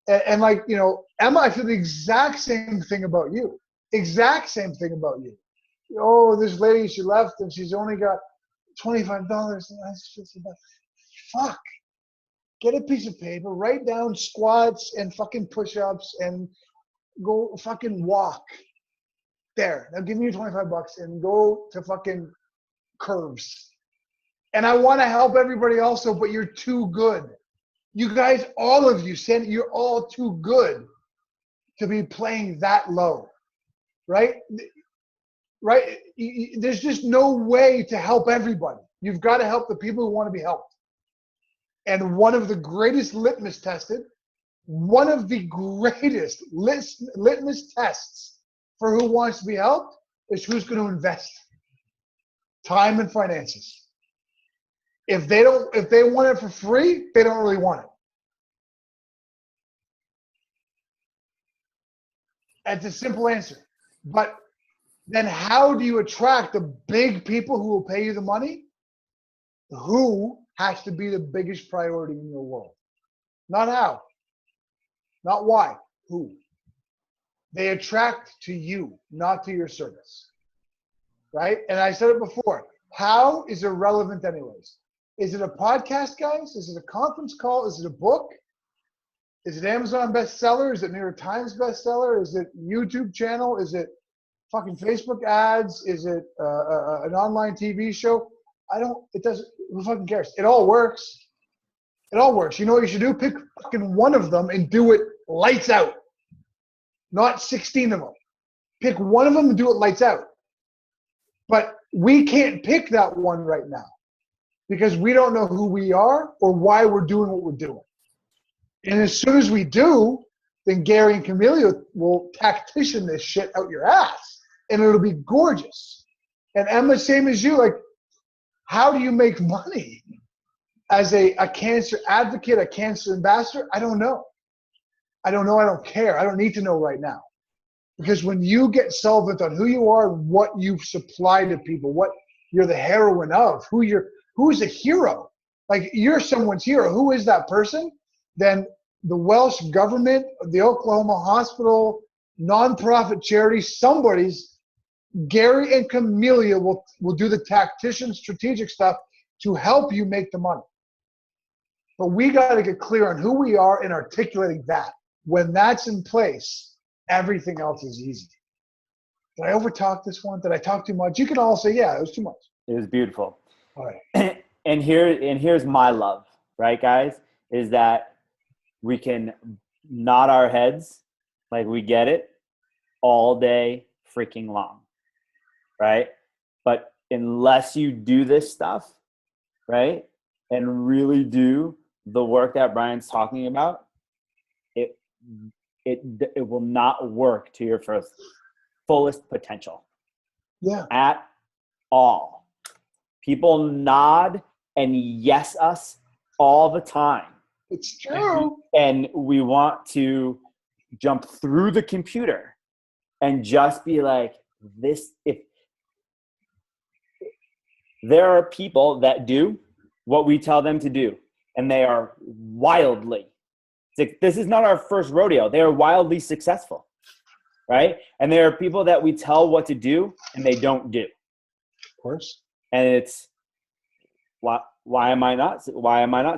[SPEAKER 2] And like, you know, Emma, I feel the exact same thing about you. Exact same thing about you. Oh, this lady, she left and she's only got $25. Fuck. Get a piece of paper, write down squats and fucking push-ups and go fucking walk. There. Now give me your $25 and go to fucking curves. And I want to help everybody also, but you're too good. You guys, all of you, you're all too good to be playing that low, right? Right? There's just no way to help everybody. You've got to help the people who want to be helped. And one of the greatest litmus tests for who wants to be helped is who's going to invest time and finances. If they want it for free, they don't really want it. That's a simple answer. But then how do you attract the big people who will pay you the money? Who has to be the biggest priority in your world? Not how. Not why. Who. They attract to you, not to your service. Right? And I said it before. How is irrelevant anyways. Is it a podcast, guys? Is it a conference call? Is it a book? Is it Amazon bestseller? Is it New York Times bestseller? Is it YouTube channel? Is it fucking Facebook ads? Is it an online TV show? Who fucking cares? It all works. It all works. You know what you should do? Pick fucking one of them and do it lights out. Not 16 of them. Pick one of them and do it lights out. But we can't pick that one right now, because we don't know who we are or why we're doing what we're doing. And as soon as we do, then Gary and Camelia will tactician this shit out your ass, and it'll be gorgeous. And Emma, same as you, like, how do you make money as a cancer advocate, a cancer ambassador? I don't know. I don't care. I don't need to know right now. Because when you get solvent on who you are, what you supply to people, what you're the heroine of, who's a hero, like you're someone's hero. Who is that person? Then the Welsh government, the Oklahoma hospital, nonprofit charity, somebody's, Gary and Camelia will do the tactician strategic stuff to help you make the money. But we got to get clear on who we are and articulating that. When that's in place, everything else is easy. Did I overtalk this one? Did I talk too much? You can all say, yeah, it was too much.
[SPEAKER 1] It was beautiful.
[SPEAKER 2] All right.
[SPEAKER 1] And here's my love, right, guys, is that we can nod our heads like we get it all day freaking long, right? But unless you do this stuff, right, and really do the work that Brian's talking about, it will not work to your fullest potential.
[SPEAKER 2] Yeah.
[SPEAKER 1] At all. People nod and yes us all the time.
[SPEAKER 2] It's true.
[SPEAKER 1] And we want to jump through the computer and just be like, if there are people that do what we tell them to do, and they are wildly, this is not our first rodeo. They are wildly successful, right? And there are people that we tell what to do and they don't do.
[SPEAKER 2] Of course.
[SPEAKER 1] And it's, why am I not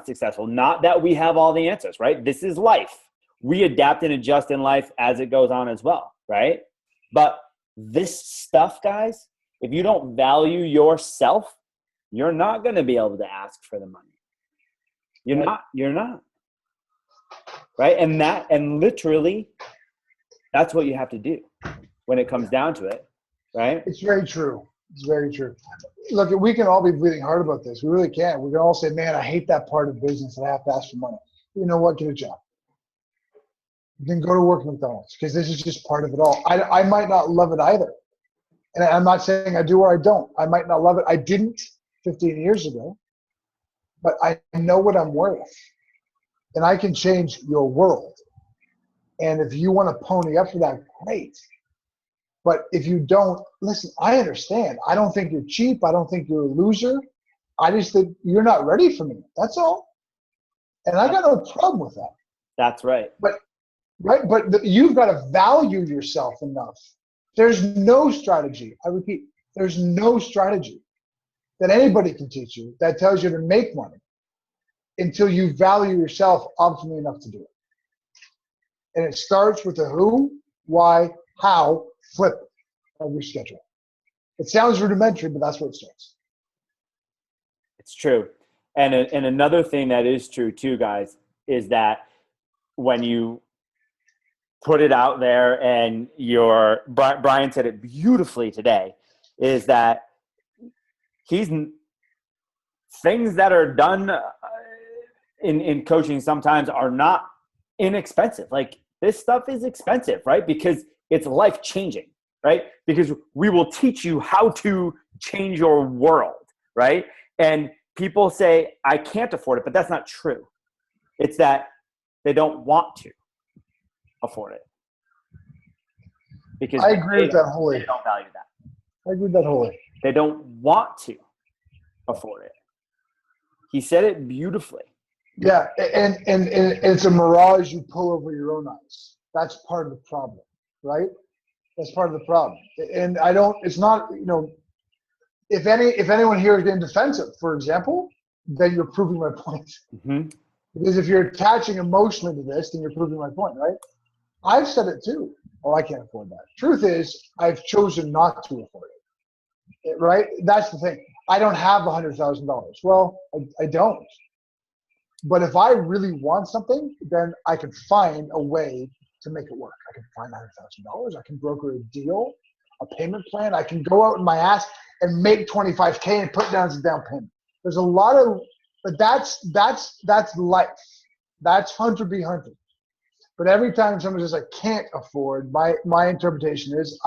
[SPEAKER 1] successful? Not that we have all the answers, right? This is life. We adapt and adjust in life as it goes on as well, right? But this stuff, guys, if you don't value yourself, you're not going to be able to ask for the money. You're not. Right? And literally, that's what you have to do when it comes down to it, right?
[SPEAKER 2] It's very true. It's very true. Look, we can all be breathing hard about this. We really can. We can all say, man, I hate that part of business that I have to ask for money. You know what? Get a job. Then go to work at McDonald's, because this is just part of it all. I might not love it either. And I'm not saying I do or I don't. I might not love it. I didn't 15 years ago, but I know what I'm worth. And I can change your world. And if you want to pony up for that, great. But if you don't, listen, I understand. I don't think you're cheap. I don't think you're a loser. I just think you're not ready for me. That's all. And I got no problem with that.
[SPEAKER 1] That's right.
[SPEAKER 2] But you've got to value yourself enough. There's no strategy. I repeat, there's no strategy that anybody can teach you that tells you to make money until you value yourself optimally enough to do it. And it starts with the who, why, how, flip of your schedule. It sounds rudimentary, but that's where it starts.
[SPEAKER 1] It's true. And another thing that is true too, guys, is that when you put it out there, and Brian said it beautifully today, is that things that are done in coaching sometimes are not inexpensive. Like, this stuff is expensive, right? Because it's life changing, right? Because we will teach you how to change your world, right? And people say, I can't afford it, but that's not true. It's that they don't want to afford it. Because
[SPEAKER 2] I agree with that wholly.
[SPEAKER 1] They don't value that.
[SPEAKER 2] I agree with that wholly.
[SPEAKER 1] They don't want to afford it. He said it beautifully.
[SPEAKER 2] Yeah, and it's a mirage you pull over your own eyes. That's part of the problem, right? That's part of the problem. And it's not, if anyone here is getting defensive, for example, then you're proving my point.
[SPEAKER 1] Mm-hmm.
[SPEAKER 2] Because if you're attaching emotionally to this, then you're proving my point, right? I've said it too. Oh, I can't afford that. Truth is, I've chosen not to afford it, right? That's the thing. I don't have $100,000. Well, I don't. But if I really want something, then I can find a way to make it work. I can find $100,000. I can broker a deal, a payment plan. I can go out in my ass and make $25K and put down as a down payment. There's a lot of, but that's life. That's hunter be hunted. But every time someone says I can't afford, my interpretation is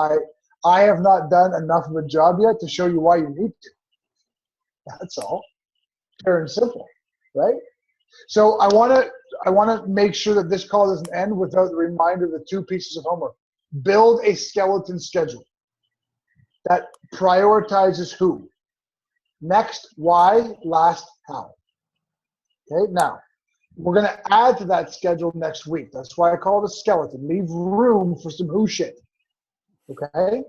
[SPEAKER 2] I have not done enough of a job yet to show you why you need to. That's all. Fair and simple, right? So I want to make sure that this call doesn't end without the reminder of the two pieces of homework. Build a skeleton schedule that prioritizes who, next, why, last, how. Okay, now we're going to add to that schedule next week. That's why I call it a skeleton. Leave room for some who shit. Okay?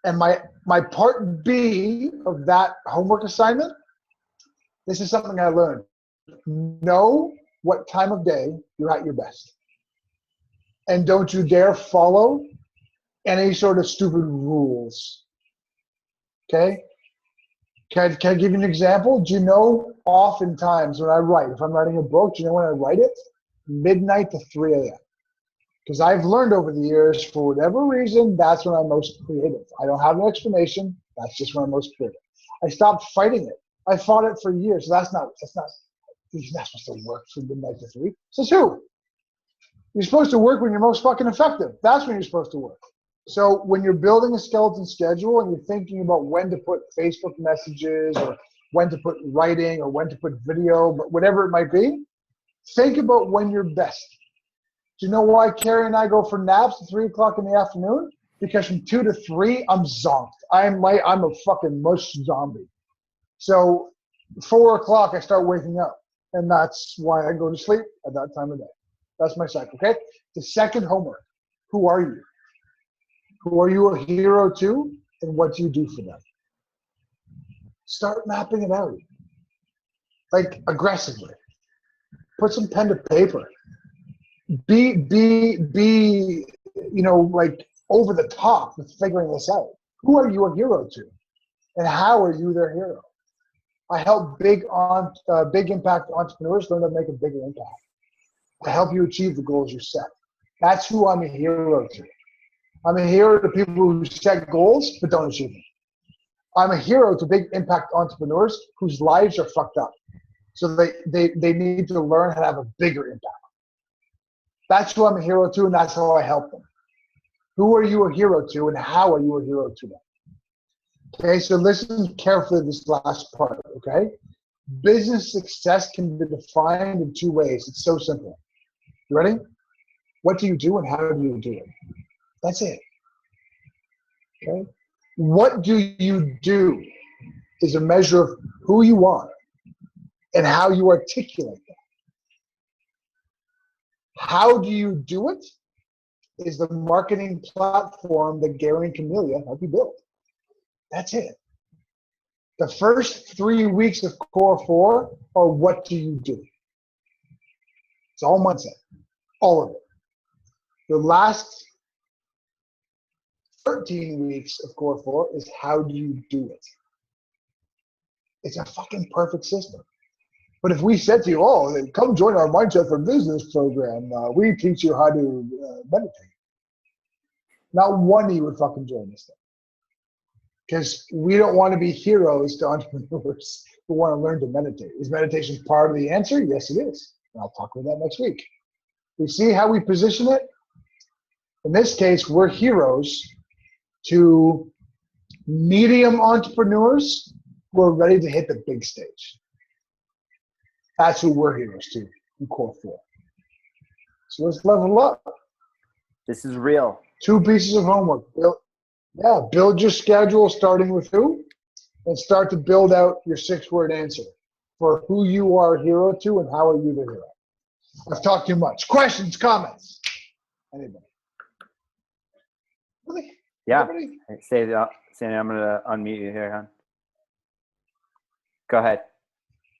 [SPEAKER 2] And my part B of that homework assignment, this is something I learned. Know what time of day you're at your best. And don't you dare follow any sort of stupid rules. Okay? Can I give you an example? Do you know oftentimes when I write, if I'm writing a book, do you know when I write it? Midnight to 3 a.m. Because I've learned over the years, for whatever reason, that's when I'm most creative. I don't have an explanation. That's just when I'm most creative. I stopped fighting it. I fought it for years. So that's not you're not supposed to work from midnight to 3. Says who? You're supposed to work when you're most fucking effective. That's when you're supposed to work. So when you're building a skeleton schedule and you're thinking about when to put Facebook messages or when to put writing or when to put video, but whatever it might be, think about when you're best. Do you know why Carrie and I go for naps at 3 o'clock in the afternoon? Because from 2 to 3, I'm zonked. I'm a fucking mush zombie. So 4 o'clock, I start waking up. And that's why I go to sleep at that time of day. That's my cycle, okay? The second homework, who are you? Who are you a hero to? And what do you do for them? Start mapping it out. Like, aggressively. Put some pen to paper. Be like over the top with figuring this out. Who are you a hero to? And how are you their hero? I help big impact entrepreneurs learn to make a bigger impact. I help you achieve the goals you set. That's who I'm a hero to. I'm a hero to people who set goals but don't achieve them. I'm a hero to big impact entrepreneurs whose lives are fucked up. So they need to learn how to have a bigger impact. That's who I'm a hero to, and that's how I help them. Who are you a hero to, and how are you a hero to them? Okay, so listen carefully to this last part, okay? Business success can be defined in 2 ways. It's so simple. You ready? What do you do and how do you do it? That's it. Okay? What do you do is a measure of who you are and how you articulate that. How do you do it is the marketing platform that Gary and Camelia help you build. That's it. The first 3 weeks of CORE4 are what do you do? It's all mindset, all of it. The last 13 weeks of CORE4 is how do you do it? It's a fucking perfect system. But if we said to you, oh, come join our Mindset for Business program, we teach you how to meditate. Not one of you would fucking join this thing. Because we don't want to be heroes to entrepreneurs who want to learn to meditate. Is meditation part of the answer? Yes, it is. And I'll talk about that next week. You see how we position it? In this case, we're heroes to medium entrepreneurs who are ready to hit the big stage. That's who we're heroes to in CORE4. So let's level up.
[SPEAKER 1] This is real. 2
[SPEAKER 2] pieces of homework. Build your schedule starting with who, and start to build out your 6-word answer for who you are a hero to and how are you the hero. I've talked too much. Questions, comments? Anybody? Really?
[SPEAKER 1] Yeah.
[SPEAKER 2] Anybody?
[SPEAKER 1] Sandy, I'm going to unmute you here, hon. Go ahead.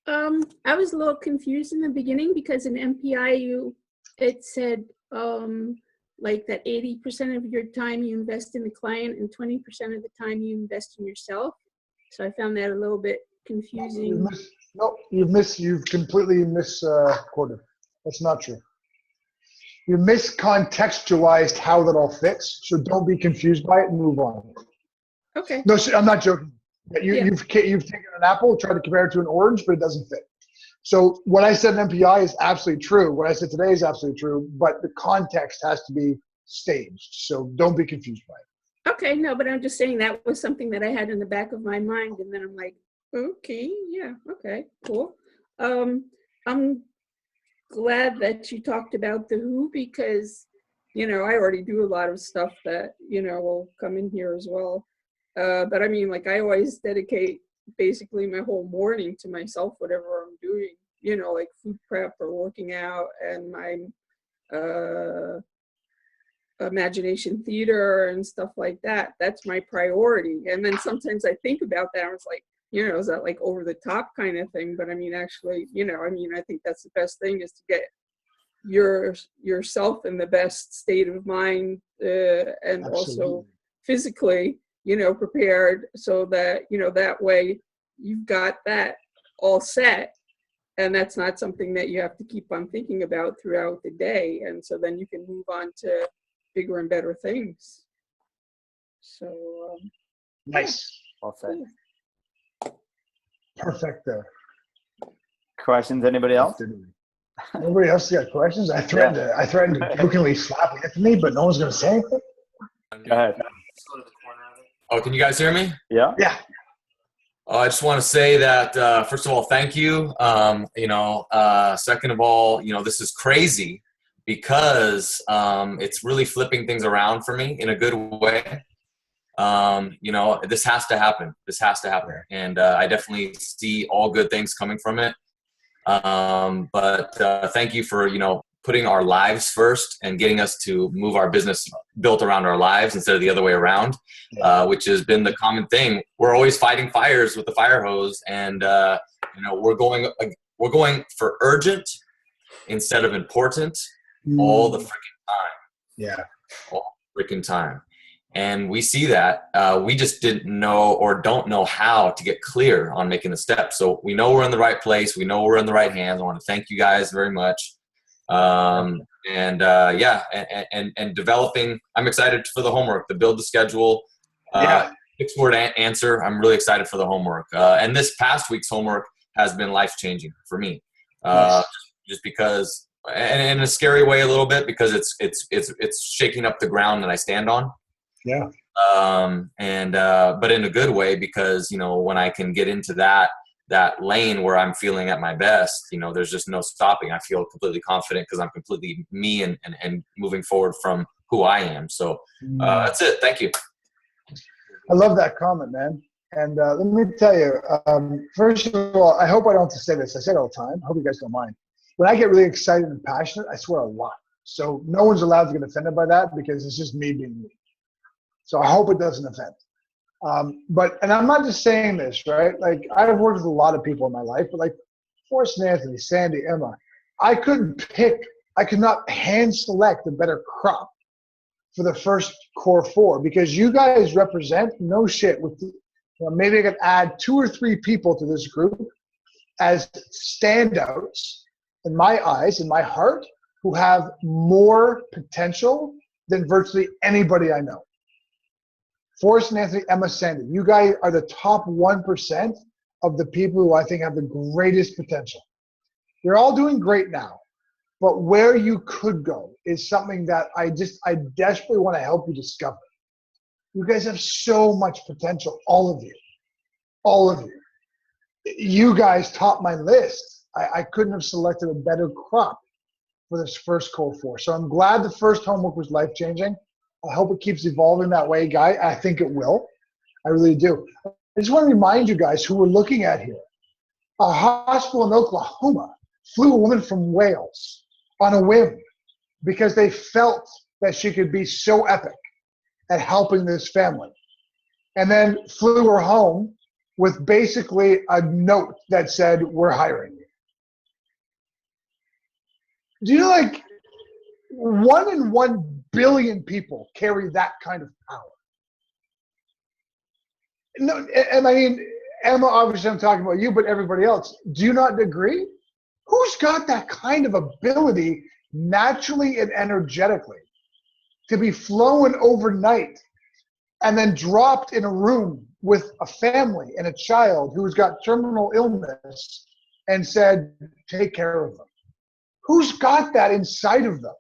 [SPEAKER 3] I was a little confused in the beginning because in MPI it said like that 80% of your time you invest in the client and 20% of the time you invest in yourself. So I found that a little bit confusing.
[SPEAKER 2] You've completely misquoted. That's not true. You miscontextualized how that all fits. So don't be confused by it and move on.
[SPEAKER 3] Okay.
[SPEAKER 2] No, I'm not joking. You've taken an apple, tried to compare it to an orange, but it doesn't fit. So what I said in MPI is absolutely true. What I said today is absolutely true, but the context has to be staged. So don't be confused by it.
[SPEAKER 3] Okay, no, but I'm just saying that was something that I had in the back of my mind, and then I'm like, okay, yeah, okay, cool. I'm glad that you talked about the who because, I already do a lot of stuff that, will come in here as well. But I mean, like I always dedicate basically my whole morning to myself, whatever I'm doing, like food prep or working out and my imagination theater and stuff like that. That's my priority. And then sometimes I think about that. I was like, is that like over the top kind of thing? But I mean, actually, I think that's the best thing is to get yourself in the best state of mind and
[SPEAKER 2] Absolutely.
[SPEAKER 3] Also physically, prepared so that, that way you've got that all set. And that's not something that you have to keep on thinking about throughout the day. And so then you can move on to bigger and better things. So
[SPEAKER 2] nice.
[SPEAKER 1] Well said.
[SPEAKER 2] Yeah. Perfect there.
[SPEAKER 1] Questions? Anybody else?
[SPEAKER 2] Nobody else got questions? I threatened to jokingly slap Anthony, but no one's going to say anything.
[SPEAKER 1] Go ahead.
[SPEAKER 4] Oh, can you guys hear me?
[SPEAKER 1] Yeah.
[SPEAKER 2] Yeah.
[SPEAKER 4] I just want to say that, first of all, thank you. Second of all, this is crazy. because it's really flipping things around for me in a good way. You know, this has to happen. This has to happen. And I definitely see all good things coming from it. But thank you for, you know, putting our lives first and getting us to move our business built around our lives instead of the other way around, which has been the common thing. We're always fighting fires with the fire hose, and you know, we're going for urgent instead of important all the freaking time.
[SPEAKER 2] Yeah.
[SPEAKER 4] All freaking time. And we see that. We just didn't know or don't know how to get clear on making the steps. So we know we're in the right place. We know we're in the right hands. I want to thank you guys very much. And developing. I'm excited for the homework, to build the schedule. 6-word answer. I'm really excited for the homework. And this past week's homework has been life-changing for me. Just because, and in a scary way a little bit, because it's shaking up the ground that I stand on.
[SPEAKER 2] Yeah.
[SPEAKER 4] But in a good way, because, you know, when I can get into that lane where I'm feeling at my best, you know, there's just no stopping. I feel completely confident because I'm completely me and moving forward from who I am. So that's it. Thank you.
[SPEAKER 2] I love that comment, man. And let me tell you, first of all, I hope I don't have to say this. I say it all the time. I hope you guys don't mind. When I get really excited and passionate, I swear a lot. So no one's allowed to get offended by that, because it's just me being me. So I hope it doesn't offend. And I'm not just saying this, right? Like, I've worked with a lot of people in my life, but like Forrest and Anthony, Sandy, Emma, I could not hand select a better crop for the first CORE4, because you guys represent no shit with, you know, maybe I could add 2 or 3 people to this group as standouts in my eyes, in my heart, who have more potential than virtually anybody I know. Forrest and Anthony, Emma, Sandy, you guys are the top 1% of the people who I think have the greatest potential. You're all doing great now, but where you could go is something that I desperately want to help you discover. You guys have so much potential, all of you. All of you. You guys top my list. I couldn't have selected a better crop for this first CORE4. So I'm glad the first homework was life-changing. I hope it keeps evolving that way, Guy. I think it will. I really do. I just want to remind you guys who we're looking at here. A hospital in Oklahoma flew a woman from Wales on a whim because they felt that she could be so epic at helping this family, and then flew her home with basically a note that said, "We're hiring you." Do you know, like, 1 in 1 billion people carry that kind of power? No, and I mean, Emma, obviously I'm talking about you, but everybody else, do you not agree? Who's got that kind of ability naturally and energetically to be flown overnight and then dropped in a room with a family and a child who's got terminal illness and said, take care of them? Who's got that inside of them?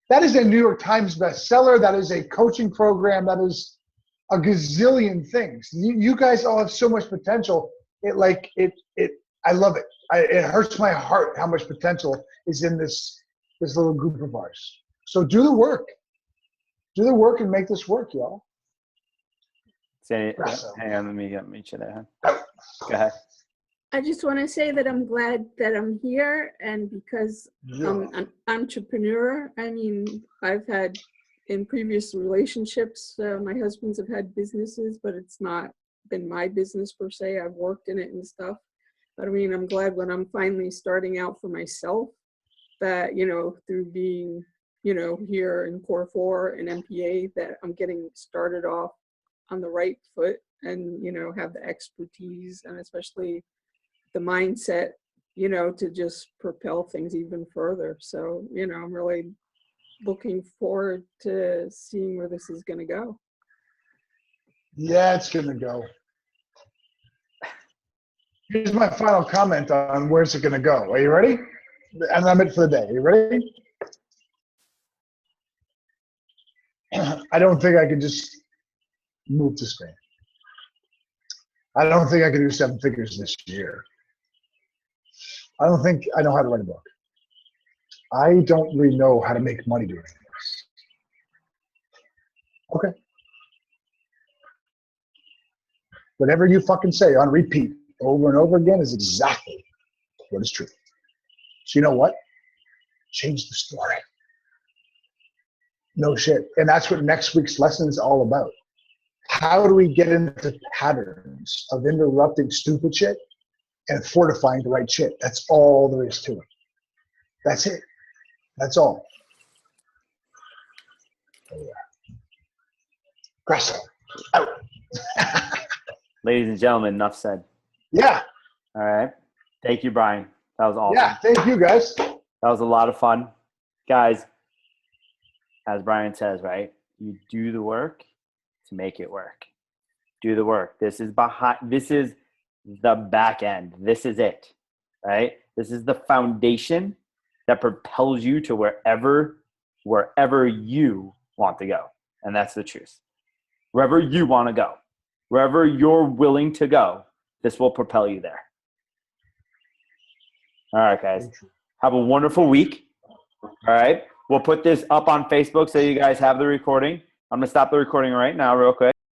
[SPEAKER 2] That is a New York Times bestseller. That is a coaching program. That is a gazillion things. You guys all have so much potential. I love it. It hurts my heart how much potential is in this little group of ours. So do the work. Do the work and make this work, y'all.
[SPEAKER 1] Hang on, let me get each of that. Go ahead.
[SPEAKER 3] I just want to say that I'm glad that I'm here, and because I'm an entrepreneur. I mean, I've had in previous relationships, my husbands have had businesses, but it's not been my business per se. I've worked in it and stuff. But I mean, I'm glad when I'm finally starting out for myself that, you know, through being, you know, here in CORE4 and MPA, that I'm getting started off on the right foot and, you know, have the expertise and especially the mindset, you know, to just propel things even further. So, you know, I'm really looking forward to seeing where this is going to go.
[SPEAKER 2] Yeah, it's going to go. Here's my final comment on where's it going to go. Are you ready? And I'm it for the day. Are you ready? I don't think I could just move to Spain. I don't think I could do 7 figures this year. I don't think I know how to write a book. I don't really know how to make money doing this. Okay. Whatever you fucking say on repeat over and over again is exactly what is true. So you know what? Change the story. No shit. And that's what next week's lesson is all about. How do we get into patterns of interrupting stupid shit and fortifying the right shit? That's all there is to it. That's it. That's all. Oh, yeah. Grasso. Out.
[SPEAKER 1] Ladies and gentlemen, enough said.
[SPEAKER 2] Yeah.
[SPEAKER 1] All right. Thank you, Brian. That was awesome.
[SPEAKER 2] Yeah. Thank you, guys.
[SPEAKER 1] That was a lot of fun. Guys, as Brian says, right? You do the work to make it work. Do the work. This is the back end. This is it, right? This is the foundation that propels you to wherever you want to go. And that's the truth. Wherever you want to go, wherever you're willing to go, this will propel you there. All right, guys. Have a wonderful week. All right. We'll put this up on Facebook so you guys have the recording. I'm going to stop the recording right now real quick.